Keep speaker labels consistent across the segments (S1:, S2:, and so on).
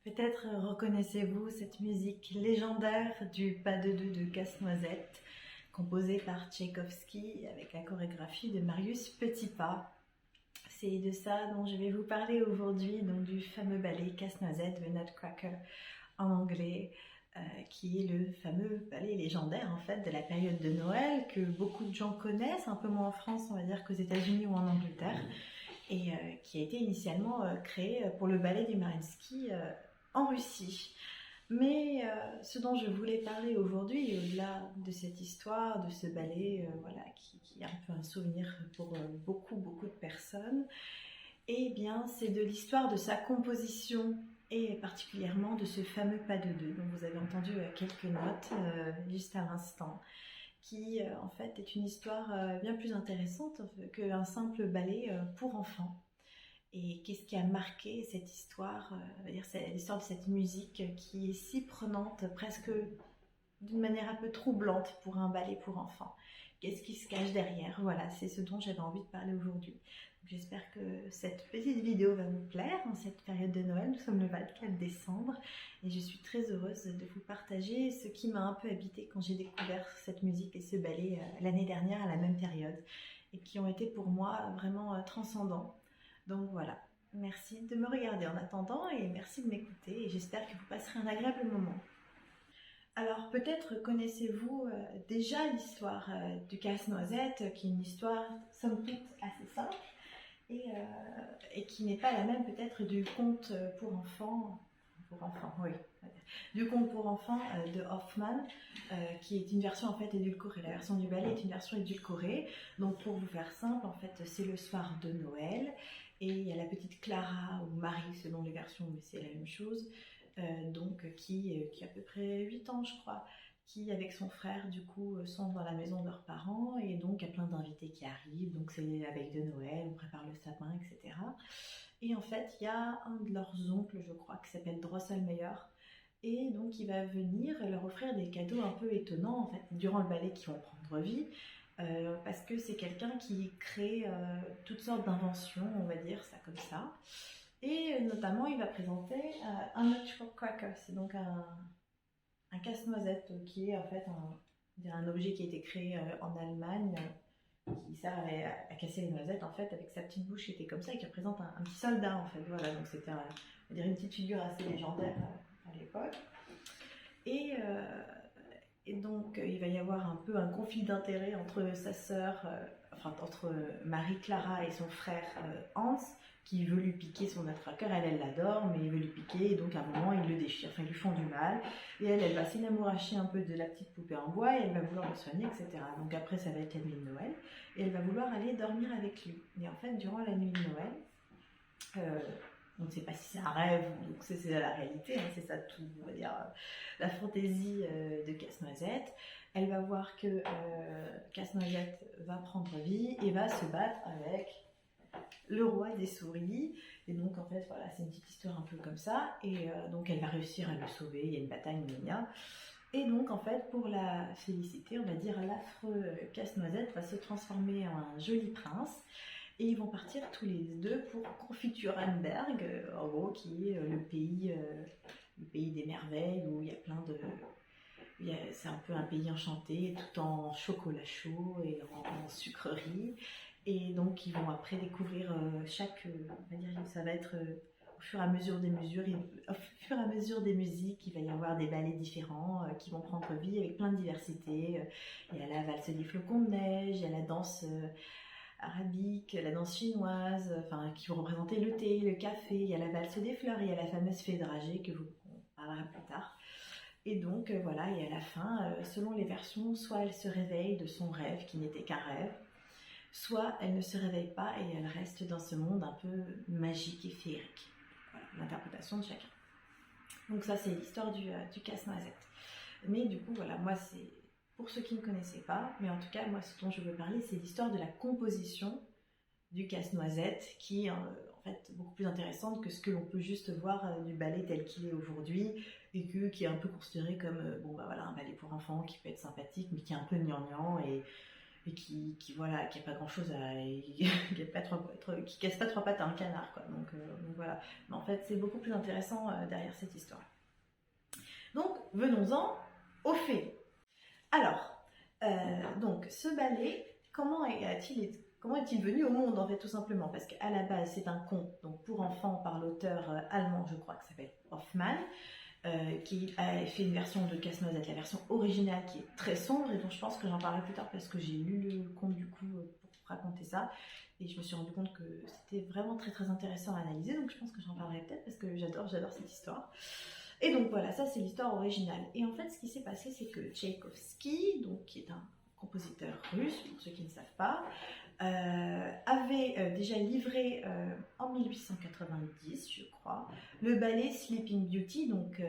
S1: Peut-être reconnaissez-vous cette musique légendaire du Pas de deux de Casse-Noisette, composée par Tchaïkovski avec la chorégraphie de Marius Petipa. C'est de ça dont je vais vous parler aujourd'hui, donc du fameux ballet Casse-Noisette, The Nutcracker en anglais, qui est le fameux ballet légendaire en fait de la période de Noël que beaucoup de gens connaissent, un peu moins en France on va dire qu'aux États-Unis ou en Angleterre, et qui a été initialement créé pour le ballet du Mariinsky en Russie. Mais ce dont je voulais parler aujourd'hui, au-delà de cette histoire, de ce ballet, voilà, qui est un peu un souvenir pour beaucoup de personnes, eh bien, c'est de l'histoire de sa composition et particulièrement de ce fameux pas de deux dont vous avez entendu quelques notes juste à l'instant, qui en fait est une histoire bien plus intéressante qu'un simple ballet pour enfants. Et qu'est-ce qui a marqué cette histoire, c'est l'histoire de cette musique qui est si prenante, presque d'une manière un peu troublante pour un ballet pour enfants. Qu'est-ce qui se cache derrière? Voilà, c'est ce dont j'avais envie de parler aujourd'hui. J'espère que cette petite vidéo va vous plaire en cette période de Noël. Nous sommes le 24 décembre et je suis très heureuse de vous partager ce qui m'a un peu habité quand j'ai découvert cette musique et ce ballet l'année dernière à la même période et qui ont été pour moi vraiment transcendants. Donc voilà, merci de me regarder en attendant et merci de m'écouter et j'espère que vous passerez un agréable moment. Alors peut-être connaissez-vous déjà l'histoire du Casse-Noisette, qui est une histoire somme toute assez simple et qui n'est pas la même peut-être du conte pour enfants, oui, du conte pour enfants de Hoffmann, qui est une version en fait édulcorée. La version du ballet est une version édulcorée. Donc pour vous faire simple, en fait c'est le soir de Noël et il y a la petite Clara ou Marie selon les versions, mais c'est la même chose. Qui a à peu près 8 ans je crois, qui avec son frère du coup sont dans la maison de leurs parents et donc il y a plein d'invités qui arrivent, donc c'est la veille de Noël, on prépare le sapin, etc. Et en fait il y a un de leurs oncles je crois qui s'appelle Drosselmeyer et donc il va venir leur offrir des cadeaux un peu étonnants en fait durant le ballet qui vont prendre vie. Parce que c'est quelqu'un qui crée toutes sortes d'inventions, on va dire ça comme ça. Et notamment, il va présenter un Nutcracker, c'est donc un casse-noisette qui est en fait un objet qui a été créé en Allemagne qui sert à casser les noisettes en fait avec sa petite bouche qui était comme ça et qui représente un petit soldat en fait. Voilà, donc c'était on va dire une petite figure assez légendaire à l'époque. Et donc il va y avoir un peu un conflit d'intérêts entre sa sœur, entre Marie-Clara et son frère Hans, qui veut lui piquer son attraqueur. Elle l'adore, mais il veut lui piquer, et donc à un moment il le déchire, enfin ils lui font du mal, et elle va s'enamouracher un peu de la petite poupée en bois, et elle va vouloir le soigner, etc. Donc après ça va être la nuit de Noël, et elle va vouloir aller dormir avec lui. Et en fait, durant la nuit de Noël, on ne sait pas si c'est un rêve ou que c'est la réalité, hein, c'est ça tout, on va dire, la fantaisie de Casse-Noisette. Elle va voir que Casse-Noisette va prendre vie et va se battre avec le roi des souris. Et donc en fait, voilà, c'est une petite histoire un peu comme ça. Et donc elle va réussir à le sauver, il y a une bataille, gna. Et donc en fait, pour la féliciter, on va dire, l'affreux Casse-Noisette va se transformer en un joli prince. Et ils vont partir tous les deux pour Confiturenberg, en gros, qui est le pays des merveilles, où il y a plein de... C'est un peu un pays enchanté, tout en chocolat chaud et en sucreries. Et donc ils vont après découvrir on va dire, ça va être au fur et à mesure des mesures, au fur et à mesure des musiques, il va y avoir des ballets différents qui vont prendre vie avec plein de diversité. Il y a la valse des flocons de neige, il y a la danse... arabique, la danse chinoise, qui vont représenter le thé, le café, il y a la valse des fleurs, il y a la fameuse fée dragée que vous parlera plus tard. Et donc voilà, et à la fin, selon les versions, soit elle se réveille de son rêve qui n'était qu'un rêve, soit elle ne se réveille pas et elle reste dans ce monde un peu magique et féerique. Voilà, l'interprétation de chacun. Donc ça c'est l'histoire du casse-noisette. Mais du coup voilà, moi c'est... Pour ceux qui ne connaissaient pas, mais en tout cas, moi, ce dont je veux parler, c'est l'histoire de la composition du casse-noisette, qui est en fait beaucoup plus intéressante que ce que l'on peut juste voir du ballet tel qu'il est aujourd'hui, et qui est un peu considéré comme un ballet pour enfants qui peut être sympathique, mais qui est un peu gnangnan et voilà, qui a pas grand chose à, qui casse pas trois pattes à un canard, quoi. Donc voilà. Mais en fait, c'est beaucoup plus intéressant derrière cette histoire. Donc venons-en aux faits. Alors, donc ce ballet, comment est-il venu au monde, en fait, tout simplement? Parce qu'à la base, c'est un conte donc pour enfants par l'auteur allemand, je crois, qui s'appelle Hoffmann, qui a fait une version de Casse-Noisette, la version originale qui est très sombre, et dont je pense que j'en parlerai plus tard parce que j'ai lu le conte du coup pour raconter ça, et je me suis rendu compte que c'était vraiment très très intéressant à analyser, donc je pense que j'en parlerai peut-être parce que j'adore cette histoire. Et donc voilà, ça c'est l'histoire originale. Et en fait, ce qui s'est passé, c'est que Tchaïkovski, donc qui est un compositeur russe, pour ceux qui ne savent pas, avait déjà livré en 1890, je crois, le ballet Sleeping Beauty, donc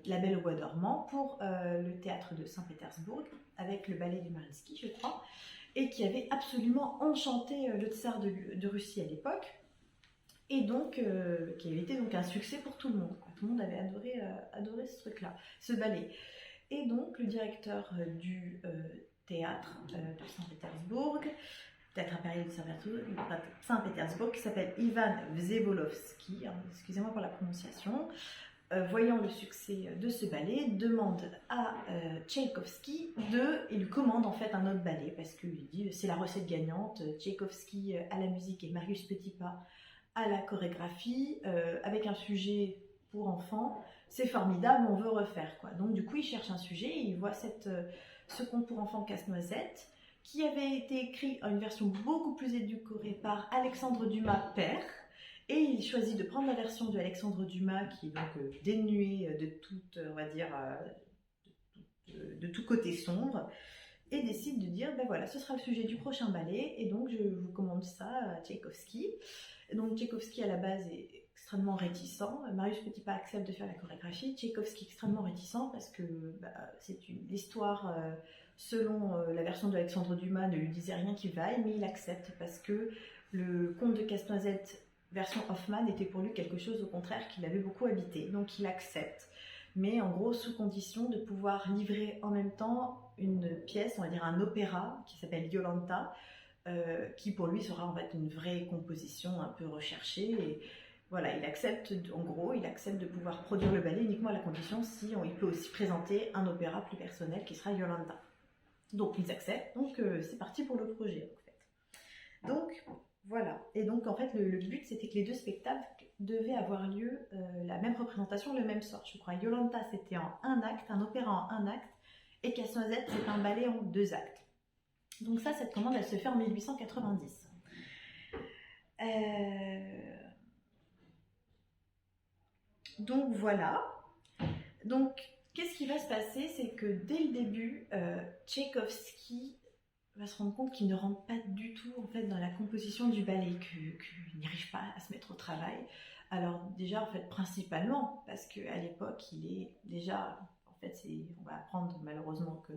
S1: La Belle au Bois dormant, pour le théâtre de Saint-Pétersbourg, avec le ballet du Mariinsky, je crois, et qui avait absolument enchanté le tsar de Russie à l'époque, et donc qui avait été donc un succès pour tout le monde, quoi. Tout le monde avait adoré ce truc-là, ce ballet. Et donc le directeur du théâtre de Saint-Pétersbourg, théâtre impérial de Saint-Pétersbourg, qui s'appelle Ivan Vsevolowski, hein, excusez-moi pour la prononciation, voyant le succès de ce ballet, demande à Tchaïkovski et lui commande en fait un autre ballet, parce qu'il dit c'est la recette gagnante, Tchaïkovski à la musique et Marius Petipa à la chorégraphie, avec un sujet pour enfants, c'est formidable, on veut refaire, quoi. Donc du coup il cherche un sujet et il voit ce conte pour enfants Casse-Noisette, qui avait été écrit en une version beaucoup plus édulcorée par Alexandre Dumas père, et il choisit de prendre la version de Alexandre Dumas qui est donc dénuée de toute, on va dire, de tout côté sombre, et décide de dire ben voilà, ce sera le sujet du prochain ballet, et donc je vous commande ça à Tchaïkovski. Donc Tchaïkovski à la base est extrêmement réticent, Marius Petipa accepte de faire la chorégraphie, Tchaïkovski extrêmement réticent parce que c'est l'histoire selon la version de Alexandre Dumas ne lui disait rien qui vaille, mais il accepte parce que le conte de Casse-Noisette version Hoffmann était pour lui quelque chose au contraire qui l'avait beaucoup habité, donc il accepte, mais en gros sous condition de pouvoir livrer en même temps une pièce, on va dire un opéra qui s'appelle Yolanta, qui pour lui sera en fait une vraie composition un peu recherchée, et voilà, il accepte de pouvoir produire le ballet uniquement à la condition il peut aussi présenter un opéra plus personnel qui sera Yolanta. Donc ils acceptent, donc c'est parti pour le projet en fait. Donc voilà, et donc en fait le but c'était que les deux spectacles devaient avoir lieu la même représentation le même soir, je crois. Yolanta c'était en un acte, un opéra en un acte, et Casse-Noisette c'est un ballet en 2 actes. Donc ça, cette commande, elle se fait en 1890. Donc voilà. Donc, qu'est-ce qui va se passer? C'est que dès le début, Tchaïkovski va se rendre compte qu'il ne rentre pas du tout en fait dans la composition du ballet, qu'il n'y arrive pas à se mettre au travail. Alors déjà, en fait, principalement, parce qu'à l'époque, il est déjà, en fait, on va apprendre malheureusement que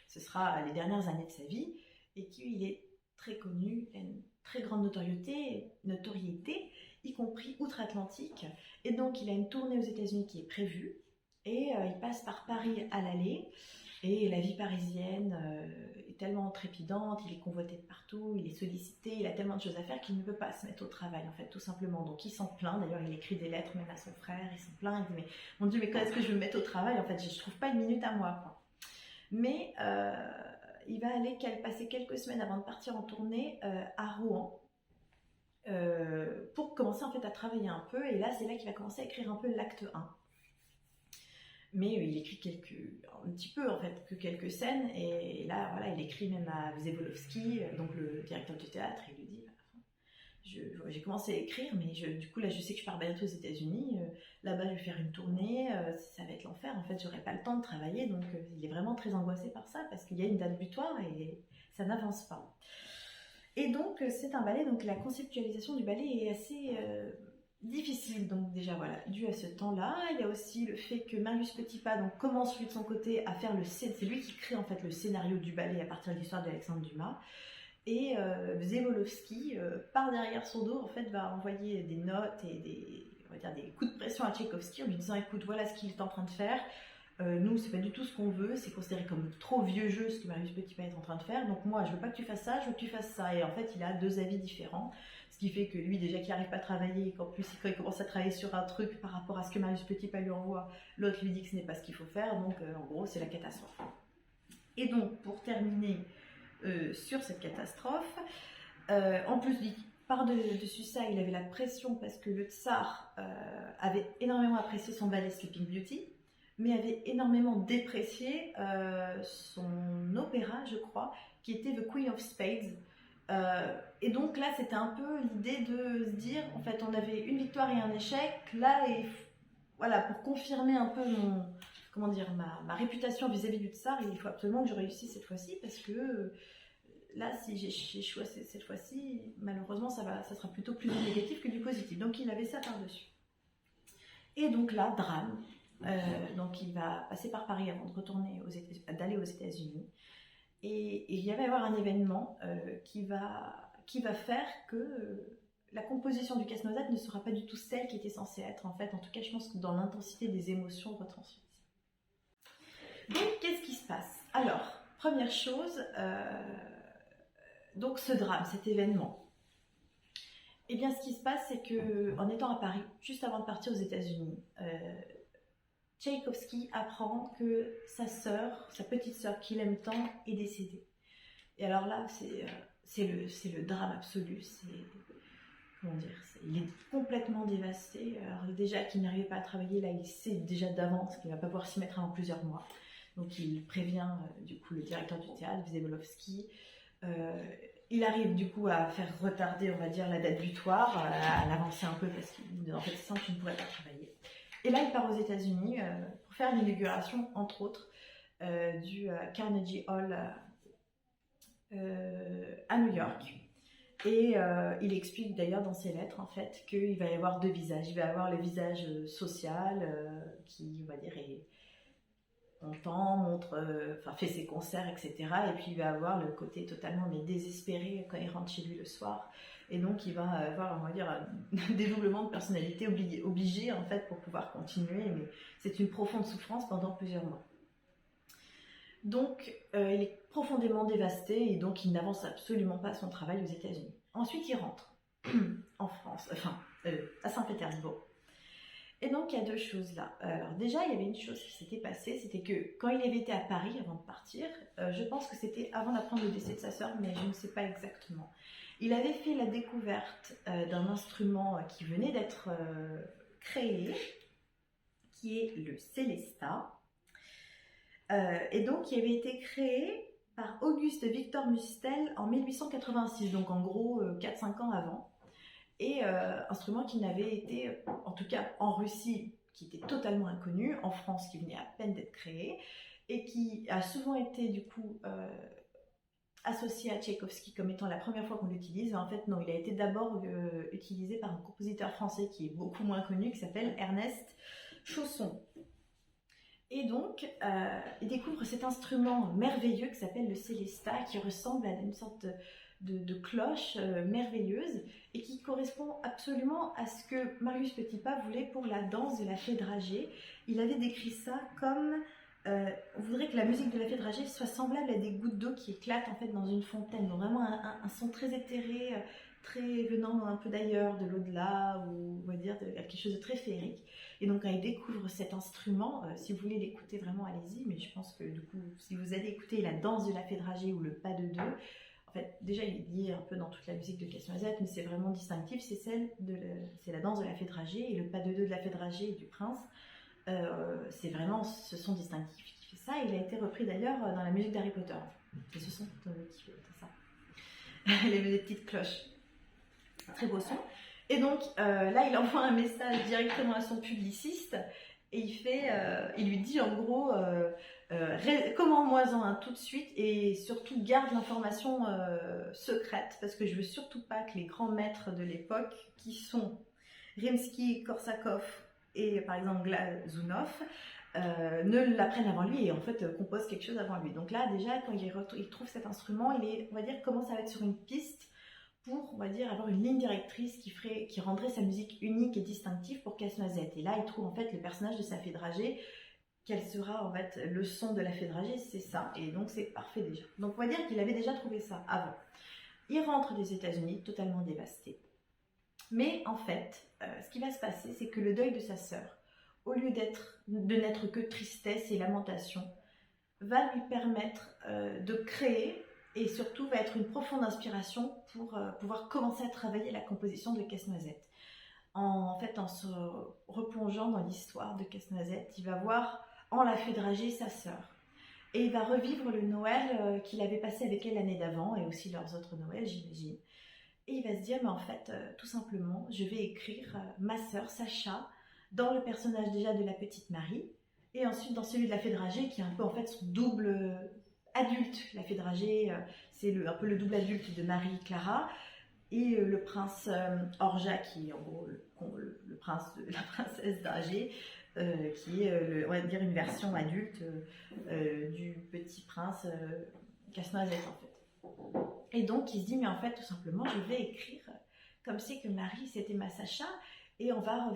S1: ce sera les dernières années de sa vie, et qu'il est très connu, il a une très grande notoriété, y compris outre-Atlantique, et donc il a une tournée aux États-Unis qui est prévue, et il passe par Paris à l'aller, et la vie parisienne est tellement trépidante, il est convoité de partout, il est sollicité, il a tellement de choses à faire qu'il ne peut pas se mettre au travail, en fait, tout simplement. Donc il s'en plaint, d'ailleurs il écrit des lettres même à son frère, il s'en plaint, il dit mais mon Dieu, mais quand est-ce que je vais me mettre au travail? En fait, je ne trouve pas une minute à moi, quoi. Mais il va passer quelques semaines avant de partir en tournée à Rouen, pour commencer en fait à travailler un peu, et là c'est là qu'il va commencer à écrire un peu l'acte 1. Mais il écrit un petit peu en fait, que quelques scènes, et là voilà, il écrit même à Vsevolowski, donc le directeur du théâtre, il lui dit j'ai commencé à écrire, mais du coup là je sais que je pars bientôt aux États-Unis, là-bas je vais faire une tournée, ça va être l'enfer, en fait j'aurai pas le temps de travailler, donc il est vraiment très angoissé par ça, parce qu'il y a une date butoir et ça n'avance pas. Et donc c'est un ballet, donc la conceptualisation du ballet est assez difficile, donc déjà voilà, dû à ce temps-là. Il y a aussi le fait que Marius Petipa donc commence lui de son côté à faire c'est lui qui crée en fait le scénario du ballet à partir de l'histoire d'Alexandre Dumas. Et Vsevolowski, par derrière son dos, en fait, va envoyer des notes et des coups de pression à Tchaïkovski en lui disant écoute, voilà ce qu'il est en train de faire, Nous, c'est pas du tout ce qu'on veut, c'est considéré comme trop vieux jeu ce que Marius Petipa est en train de faire, donc moi je veux pas que tu fasses ça, je veux que tu fasses ça. Et en fait, il a deux avis différents, ce qui fait que lui, déjà qu'il n'arrive pas à travailler, et qu'en plus, quand il commence à travailler sur un truc par rapport à ce que Marius Petipa lui envoie, l'autre lui dit que ce n'est pas ce qu'il faut faire, donc en gros, c'est la catastrophe. Et donc, pour terminer sur cette catastrophe, en plus par-dessus ça, il avait la pression parce que le tsar avait énormément apprécié son ballet Sleeping Beauty, mais avait énormément déprécié son opéra, je crois, qui était The Queen of Spades. Et donc là, c'était un peu l'idée de se dire, en fait, on avait une victoire et un échec, là, et voilà, pour confirmer un peu ma réputation vis-à-vis du tsar, il faut absolument que je réussisse cette fois-ci, parce que là, si j'échoue cette fois-ci, malheureusement, ça sera plutôt plus du négatif que du positif. Donc il avait ça par-dessus. Et donc là, drame. Donc il va passer par Paris avant de retourner d'aller aux États-Unis, et il va y avoir un événement qui va faire que la composition du Casse-Noisette ne sera pas du tout celle qui était censée être, en fait. En tout cas, je pense que dans l'intensité des émotions retransmises. Donc qu'est-ce qui se passe? Alors, première chose, donc ce drame, cet événement. Eh bien, ce qui se passe, c'est que en étant à Paris, juste avant de partir aux États-Unis, Tchaïkovski apprend que sa petite sœur qu'il aime tant, est décédée. Et alors là, c'est le drame absolu. Il est complètement dévasté. Alors déjà qu'il n'arrivait pas à travailler, là, il sait déjà d'avance qu'il ne va pas pouvoir s'y mettre avant plusieurs mois. Donc il prévient du coup le directeur du théâtre, Wsewolowski. Il arrive du coup à faire retarder, on va dire, la date butoir, à l'avancer un peu parce qu'en fait, sinon tu ne pourrais pas travailler. Et là, il part aux États-Unis pour faire l'inauguration, entre autres, du Carnegie Hall à New York. Et il explique d'ailleurs dans ses lettres, en fait, qu'il va y avoir deux visages. Il va y avoir le visage social qui, on va dire, est content, fait ses concerts, etc. Et puis il va avoir le côté totalement désespéré quand il rentre chez lui le soir. Et donc il va avoir, on va dire, un dédoublement de personnalité obligé en fait pour pouvoir continuer, mais c'est une profonde souffrance pendant plusieurs mois. Donc il est profondément dévasté et donc il n'avance absolument pas son travail aux États-Unis. Ensuite il rentre en France, à Saint-Pétersbourg. Et donc il y a deux choses là. Alors déjà il y avait une chose qui s'était passée, c'était que quand il avait été à Paris avant de partir, je pense que c'était avant d'apprendre le décès de sa sœur, mais je ne sais pas exactement. Il avait fait la découverte d'un instrument qui venait d'être créé, qui est le Célestat, et donc qui avait été créé par Auguste Victor Mustel en 1886, donc en gros 4-5 ans avant. Et instrument qui n'avait été, en tout cas en Russie, qui était totalement inconnu, en France qui venait à peine d'être créé, et qui a souvent été du coup associé à Tchaïkovski comme étant la première fois qu'on l'utilise. En fait non, il a été d'abord utilisé par un compositeur français qui est beaucoup moins connu, qui s'appelle Ernest Chausson. Et donc, il découvre cet instrument merveilleux qui s'appelle le Célestat, qui ressemble à une sorte de cloche merveilleuse et qui correspond absolument à ce que Marius Petipa voulait pour la danse de la fée dragée. Il avait décrit ça comme on voudrait que la musique de la fée dragée soit semblable à des gouttes d'eau qui éclatent en fait dans une fontaine, donc vraiment un son très éthéré, très venant un peu d'ailleurs, de l'au-delà, ou on va dire quelque chose de très féerique. Et donc quand il découvre cet instrument, si vous voulez l'écouter vraiment, allez-y, mais je pense que du coup, si vous allez écouter la danse de la fée dragée ou le pas de deux, en fait, déjà il est lié un peu dans toute la musique de Casse-Noisette, mais c'est vraiment distinctif, c'est la danse de la fée dragée, et le pas de deux de la fée dragée et du prince, c'est vraiment ce son distinctif qui fait ça. Il a été repris d'ailleurs dans la musique d'Harry Potter. C'est ce son qui fait ça. Les petites cloches. Très beau son. Et donc là, il envoie un message directement à son publiciste et il lui dit en gros commande-moi-en un tout de suite et surtout garde l'information secrète parce que je veux surtout pas que les grands maîtres de l'époque qui sont Rimsky-Korsakov et par exemple Glazunov ne l'apprennent avant lui et en fait composent quelque chose avant lui. Donc là déjà quand il trouve cet instrument, on va dire commence à être sur une piste pour, on va dire, avoir une ligne directrice qui rendrait sa musique unique et distinctive pour Casse-Noisette. Et là, il trouve en fait le personnage de sa fée dragée quel sera en fait le son de la fée dragée, c'est ça. Et donc c'est parfait déjà. Donc on va dire qu'il avait déjà trouvé ça avant. Il rentre des États-Unis totalement dévasté. Mais en fait, ce qui va se passer, c'est que le deuil de sa sœur, au lieu de n'être que tristesse et lamentation, va lui permettre de créer et surtout va être une profonde inspiration pour pouvoir commencer à travailler la composition de Casse-Noisette. En fait, en se replongeant dans l'histoire de Casse-Noisette, il va voir en la fée dragée sa sœur. Et il va revivre le Noël qu'il avait passé avec elle l'année d'avant et aussi leurs autres Noëls, j'imagine. Et il va se dire, mais en fait, tout simplement, je vais écrire ma sœur Sacha dans le personnage déjà de la petite Marie et ensuite dans celui de la fée dragée qui est un peu en fait son double adulte. La fée dragée, c'est un peu le double adulte de Marie Clara et le prince Orja qui est en gros le prince de la princesse dragée qui est, on va dire, une version adulte du petit prince Casse-Noisette en fait. Et donc il se dit, mais en fait tout simplement je vais écrire comme c'est que Marie c'était ma Sacha et on va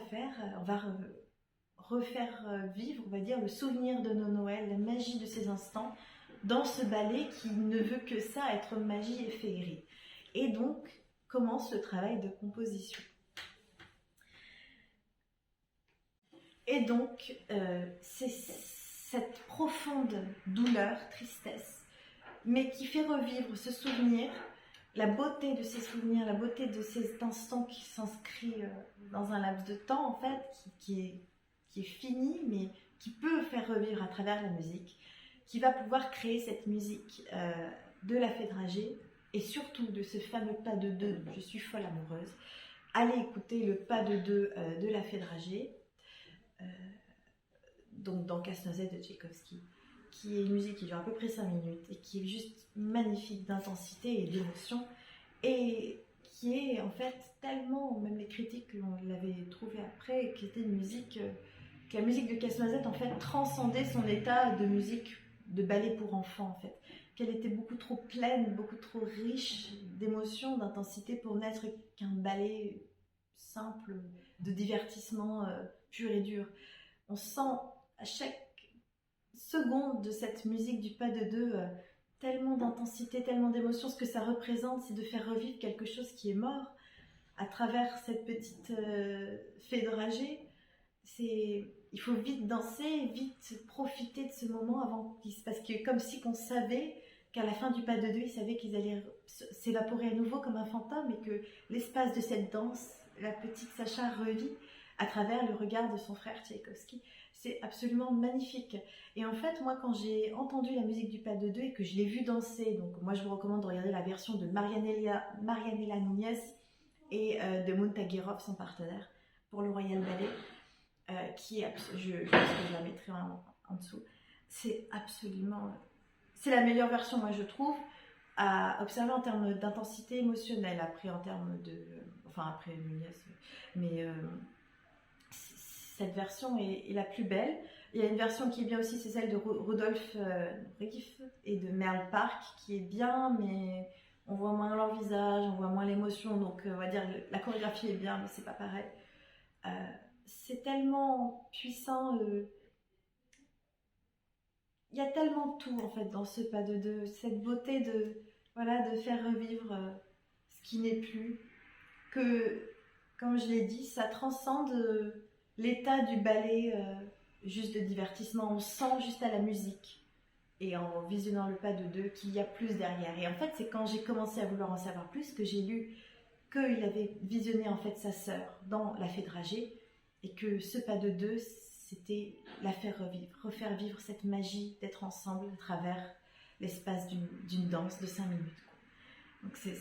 S1: refaire vivre, on va dire, le souvenir de nos Noëls, la magie de ces instants dans ce ballet qui ne veut que ça, être magie et féerie. Et donc commence le travail de composition. Et donc c'est cette profonde douleur, tristesse, mais qui fait revivre ce souvenir, la beauté de ces souvenirs, la beauté de cet instant qui s'inscrit dans un laps de temps en fait, qui est fini, mais qui peut faire revivre à travers la musique, qui va pouvoir créer cette musique de la fée dragée, et surtout de ce fameux pas de deux, je suis folle amoureuse. Allez écouter le pas de deux de la fée dragée, donc dans Casse-Noisette de Tchaïkovski, qui est une musique qui dure à peu près 5 minutes et qui est juste magnifique d'intensité et d'émotion, et qui est en fait tellement, même les critiques on l'avait trouvé après, qui était une musique, que la musique de Casse-Noisette en fait transcendait son état de musique de ballet pour enfants en fait, qu'elle était beaucoup trop pleine, beaucoup trop riche d'émotions, d'intensité pour n'être qu'un ballet simple de divertissement pur et dur. On sent à chaque seconde de cette musique du pas de deux tellement d'intensité, tellement d'émotion. Ce que ça représente, c'est de faire revivre quelque chose qui est mort à travers cette petite fée dragée. Il faut vite danser, vite profiter de ce moment avant qu'il se passe, comme si qu'on savait qu'à la fin du pas de deux, ils savaient qu'ils allaient s'évaporer à nouveau comme un fantôme et que l'espace de cette danse, la petite Sacha revit à travers le regard de son frère Tchaïkovski. C'est absolument magnifique. Et en fait, moi, quand j'ai entendu la musique du pas de deux et que je l'ai vu danser, donc moi, je vous recommande de regarder la version de Marianela Núñez et de Montagirov, son partenaire, pour le Royal Ballet, qui est, je pense que je la mettrai en dessous. C'est absolument... C'est la meilleure version, moi, je trouve, à observer en termes d'intensité émotionnelle, après en termes de... Enfin, après Núñez, mais... cette version est la plus belle. Il y a une version qui est bien aussi, c'est celle de Rudolf Riff et de Merle Park, qui est bien, mais on voit moins leur visage, on voit moins l'émotion, donc on va dire la chorégraphie est bien, mais c'est pas pareil. C'est tellement puissant, il y a tellement tout en fait dans ce pas de deux, cette beauté de faire revivre ce qui n'est plus, que, comme je l'ai dit, ça transcende l'état du ballet juste de divertissement. On sent juste à la musique et en visionnant le pas de deux qu'il y a plus derrière. Et en fait, c'est quand j'ai commencé à vouloir en savoir plus que j'ai lu qu'il avait visionné en fait sa sœur dans La Fée dragée et que ce pas de deux, c'était la faire revivre, refaire vivre cette magie d'être ensemble à travers l'espace d'une danse de 5 minutes. Donc c'est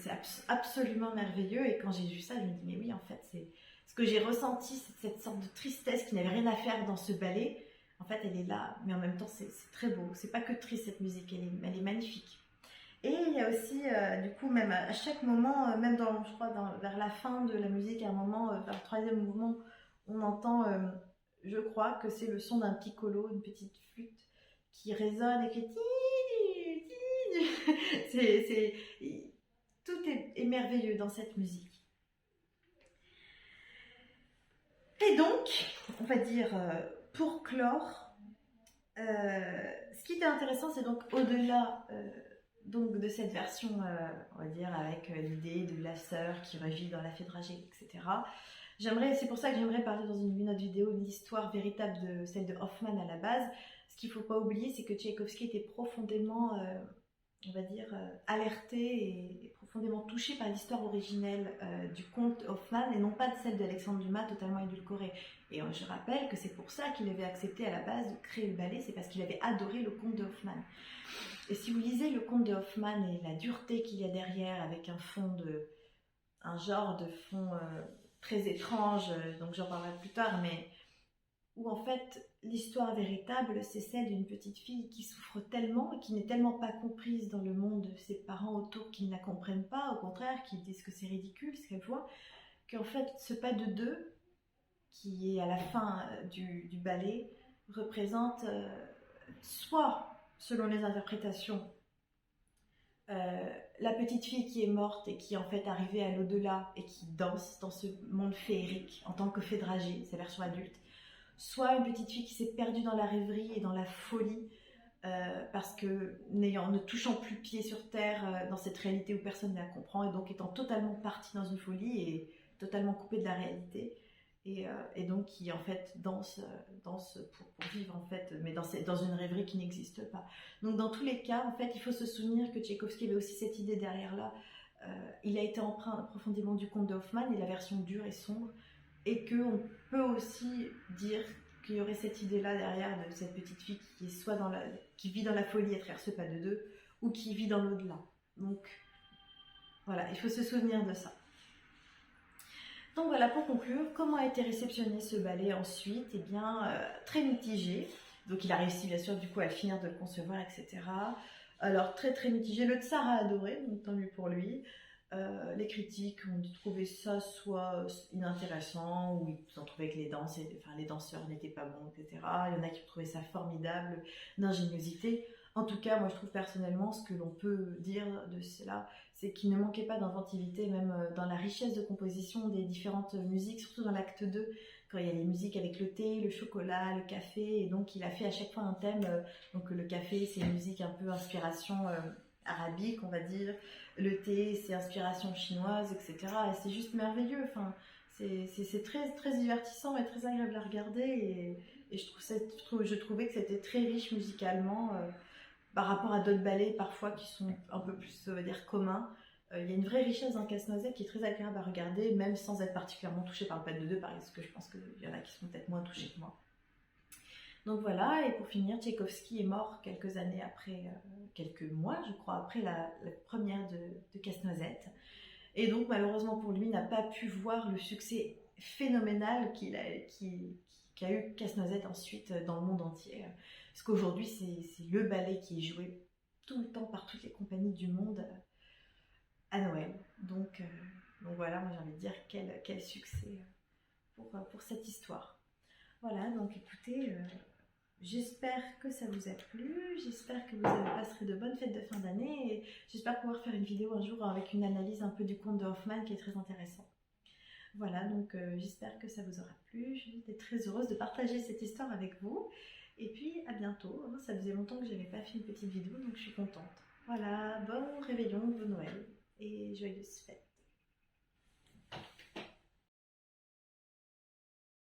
S1: absolument merveilleux, et quand j'ai vu ça, je me dis mais oui, en fait, c'est ce que j'ai ressenti, cette sorte de tristesse qui n'avait rien à faire dans ce ballet. En fait, elle est là, mais en même temps, c'est très beau. C'est pas que triste cette musique, elle est magnifique. Et il y a aussi, du coup, même à chaque moment, même je crois, vers la fin de la musique, à un moment, vers le troisième mouvement, on entend, je crois que c'est le son d'un piccolo, une petite flûte qui résonne et qui tout est merveilleux dans cette musique. Et donc, on va dire, pour clore, Ce qui était intéressant, c'est donc au-delà donc de cette version, on va dire, avec l'idée de la sœur qui revit dans la fée dragée, etc. C'est pour ça que j'aimerais parler dans une autre vidéo de l'histoire véritable de celle de Hoffmann à la base. Ce qu'il ne faut pas oublier, c'est que Tchaïkovski était profondément, on va dire, alerté et profondément touché par l'histoire originelle du conte Hoffmann et non pas de celle d'Alexandre Dumas totalement édulcorée. Et je rappelle que c'est pour ça qu'il avait accepté à la base de créer le ballet, c'est parce qu'il avait adoré le conte de Hoffmann. Et si vous lisez le conte de Hoffmann et la dureté qu'il y a derrière avec un genre de fond très étrange, donc j'en parlerai plus tard, mais où en fait l'histoire véritable c'est celle d'une petite fille qui souffre tellement et qui n'est tellement pas comprise dans le monde de ses parents autour qui ne la comprennent pas, au contraire qui disent que c'est ridicule ce qu'elle voit, qu'en fait ce pas de deux qui est à la fin du ballet représente soit selon les interprétations la petite fille qui est morte et qui est en fait arrivée à l'au-delà et qui danse dans ce monde féerique en tant que fée dragée, c'est la version adulte, soit une petite fille qui s'est perdue dans la rêverie et dans la folie parce que ne touchant plus pied sur terre dans cette réalité où personne ne la comprend et donc étant totalement partie dans une folie et totalement coupée de la réalité et donc qui en fait danse pour vivre en fait, mais dans une rêverie qui n'existe pas. Donc dans tous les cas en fait il faut se souvenir que Tchaïkovski avait aussi cette idée derrière là, il a été empreint profondément du conte de Hoffmann et la version dure et sombre, et qu'on peut aussi dire qu'il y aurait cette idée-là derrière de cette petite fille qui est qui vit dans la folie à travers ce pas de deux, ou qui vit dans l'au-delà. Donc voilà, il faut se souvenir de ça. Donc voilà, pour conclure, comment a été réceptionné ce ballet ensuite? Eh bien, très mitigé. Donc il a réussi bien sûr du coup à finir de le concevoir, etc. Alors très très mitigé. Le tsar a adoré, donc tant mieux pour lui. Les critiques ont trouvé ça soit inintéressant, ou ils ont trouvé que les danseurs n'étaient pas bons, etc. Il y en a qui ont trouvé ça formidable, d'ingéniosité. En tout cas, moi je trouve personnellement, ce que l'on peut dire de cela, c'est qu'il ne manquait pas d'inventivité, même dans la richesse de composition des différentes musiques, surtout dans l'acte 2, quand il y a les musiques avec le thé, le chocolat, le café, et donc il a fait à chaque fois un thème. Donc le café, c'est une musique un peu inspiration arabique, on va dire. Le thé, c'est inspiration chinoise, etc. Et c'est juste merveilleux. Enfin, c'est très, très divertissant et très agréable à regarder. Et je trouvais que c'était très riche musicalement par rapport à d'autres ballets parfois qui sont un peu plus, on va dire, communs. Il y a une vraie richesse dans Casse-Noisette qui est très agréable à regarder, même sans être particulièrement touché par le pas de deux, parce que je pense qu'il y en a qui sont peut-être moins touchés que moi. Donc voilà, et pour finir, Tchaïkovski est mort quelques années après, quelques mois je crois, après la première de Casse-Noisette. Et donc malheureusement pour lui, n'a pas pu voir le succès phénoménal qu'a eu Casse-Noisette ensuite dans le monde entier. Parce qu'aujourd'hui, c'est le ballet qui est joué tout le temps par toutes les compagnies du monde à Noël. Donc voilà, moi j'ai envie de dire quel succès pour cette histoire. Voilà, donc écoutez, j'espère que ça vous a plu, j'espère que vous passerez de bonnes fêtes de fin d'année et j'espère pouvoir faire une vidéo un jour avec une analyse un peu du conte de Hoffmann qui est très intéressant. Voilà, donc j'espère que ça vous aura plu, j'étais très heureuse de partager cette histoire avec vous et puis à bientôt. Ça faisait longtemps que je n'avais pas fait une petite vidéo donc je suis contente. Voilà, bon réveillon, bon Noël et joyeuses fêtes.